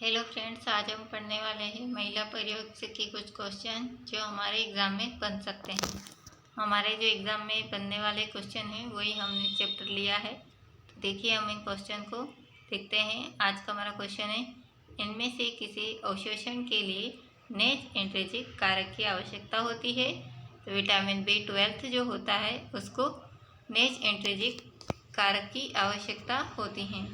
Hello friends, आज हम पढ़ने वाले हैं महिला प्रयोग से के कुछ क्वेश्चन जो हमारे एग्ज़ाम में बन सकते हैं। हमारे जो एग्ज़ाम में बनने वाले क्वेश्चन हैं वही हमने चैप्टर लिया है। तो देखिए, हम इन क्वेश्चन को देखते हैं। आज का हमारा क्वेश्चन है, इनमें से किसी अवशोषण के लिए नेज इंट्रिंसिक कारक की आवश्यकता होती है। तो विटामिन B12 जो होता है उसको नेज इंट्रिंसिक कारक की आवश्यकता होती है।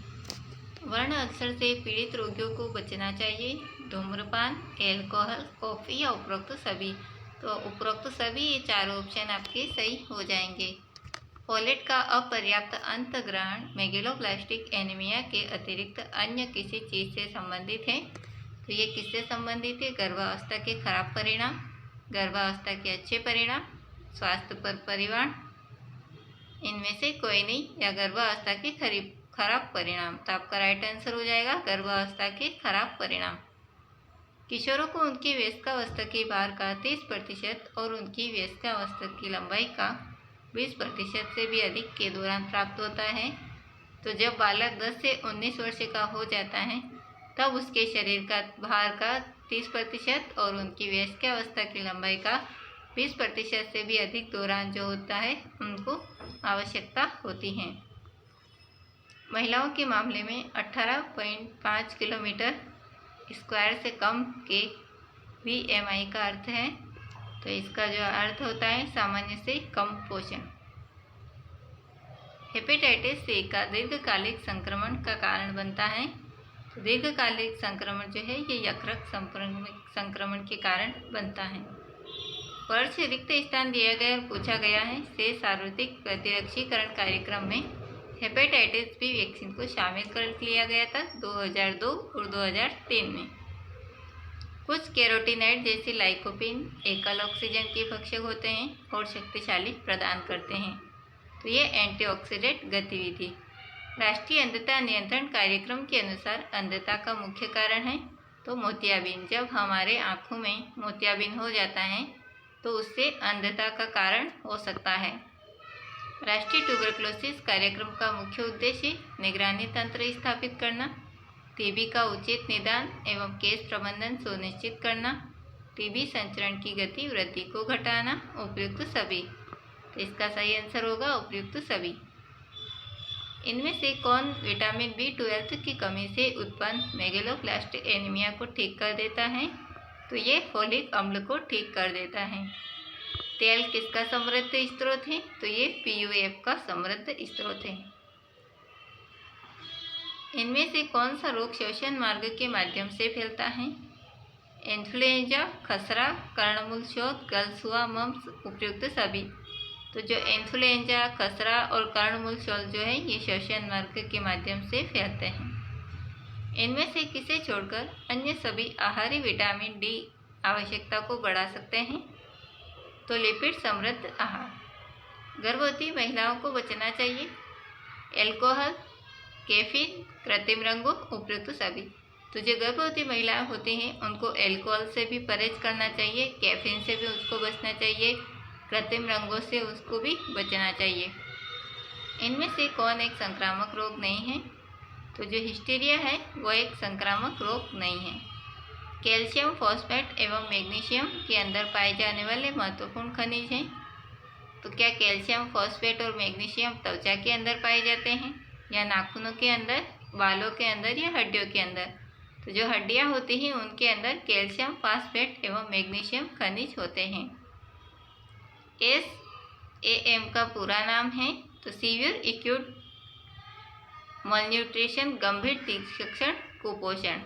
वर्ण अल्सर से पीड़ित रोगियों को बचना चाहिए। धूम्रपान, एल्कोहल, कॉफ़ी या उपरोक्त सभी। तो उपरोक्त सभी ये चारों ऑप्शन आपके सही हो जाएंगे। फोलेट का अपर्याप्त अंतर्ग्रहण मेगलोब्लास्टिक एनीमिया के अतिरिक्त अन्य किसी चीज़ से संबंधित है। तो ये किससे संबंधित है? गर्भावस्था के खराब परिणाम, गर्भावस्था के अच्छे परिणाम, स्वास्थ्य पर परिणाम, इनमें से कोई नहीं, या गर्भावस्था के खराब परिणाम। तो आपका राइट आंसर हो जाएगा गर्भावस्था के खराब परिणाम। किशोरों को उनकी वयस्कावस्था के भार का 30% और उनकी वयस्कावस्था की लंबाई का 20% से भी अधिक के दौरान प्राप्त होता है। तो जब बालक 10 से 19 वर्ष का हो जाता है तब उसके शरीर का भार का 30% और उनकी वयस्कावस्था की लंबाई का 20% से भी अधिक दौरान जो होता है उनको आवश्यकता होती है। महिलाओं के मामले में 18.5 किलोमीटर स्क्वायर से कम के BMI का अर्थ है। तो इसका जो अर्थ होता है सामान्य से कम पोषण। हेपेटाइटिस C का दीर्घकालिक संक्रमण का कारण बनता है। तो दीर्घकालिक संक्रमण जो है ये यकृत संक्रमण के कारण बनता है। वर्ष रिक्त स्थान दिया गया और पूछा गया है से सार्वत्रिक प्रतिरक्षीकरण कार्यक्रम में हेपेटाइटिस B वैक्सीन को शामिल कर लिया गया था 2002 और 2003 में। कुछ कैरोटीनॉइड जैसे लाइकोपीन एकल ऑक्सीजन के भक्षक होते हैं और शक्तिशाली प्रदान करते हैं। तो ये एंटीऑक्सीडेंट गतिविधि। राष्ट्रीय अंधता नियंत्रण कार्यक्रम के अनुसार अंधता का मुख्य कारण है तो मोतियाबिंद। जब हमारे आँखों में मोतियाबिंद हो जाता है तो उससे अंधता का कारण हो सकता है। राष्ट्रीय ट्यूबरक्लोसिस कार्यक्रम का मुख्य उद्देश्य निगरानी तंत्र स्थापित करना, टीबी का उचित निदान एवं केस प्रबंधन सुनिश्चित करना, टीबी संचरण की गति वृद्धि को घटाना, उपयुक्त सभी। तो इसका सही आंसर होगा उपयुक्त सभी। इनमें से कौन विटामिन B12 की कमी से उत्पन्न मेगलोब्लास्टिक एनीमिया को ठीक कर देता है? तो ये फोलिक अम्ल को ठीक कर देता है। तेल किसका समृद्ध स्रोत है? तो ये PUF का समृद्ध स्रोत है। इनमें से कौन सा रोग श्वसन मार्ग के माध्यम से फैलता है? इन्फ्लुएंजा, खसरा, कर्णमूल शोथ, गलसुआ, मम्स, उपयुक्त सभी। तो जो इन्फ्लुएंजा, खसरा और कर्णमूल शोथ जो है ये श्वसन मार्ग के माध्यम से फैलते हैं। इनमें से किसे छोड़कर अन्य सभी आहारी विटामिन D आवश्यकता को बढ़ा सकते हैं? तो लिपिड समृद्ध आहार। गर्भवती महिलाओं को बचना चाहिए। एल्कोहल, कैफीन, कृत्रिम रंगों, उपयुक्त सभी। तो जो गर्भवती महिलाएं होती हैं उनको एल्कोहल से भी परहेज करना चाहिए, कैफीन से भी उसको बचना चाहिए, कृत्रिम रंगों से उसको भी बचना चाहिए। इनमें से कौन एक संक्रामक रोग नहीं है? तो जो हिस्टीरिया है वो एक संक्रामक रोग नहीं है। कैल्शियम, फॉस्फेट एवं मैग्नीशियम के अंदर पाए जाने वाले महत्वपूर्ण खनिज हैं। तो क्या कैल्शियम, फॉस्फेट और मैग्नीशियम त्वचा के अंदर पाए जाते हैं या नाखूनों के अंदर, बालों के अंदर या हड्डियों के अंदर? तो जो हड्डियां होती हैं उनके अंदर कैल्शियम, फॉस्फेट एवं मैग्नीशियम खनिज होते हैं। SAM का पूरा नाम है तो सीवियर एक्यूट मलन्यूट्रिशन, गंभीर तीक्ष्ण कुपोषण।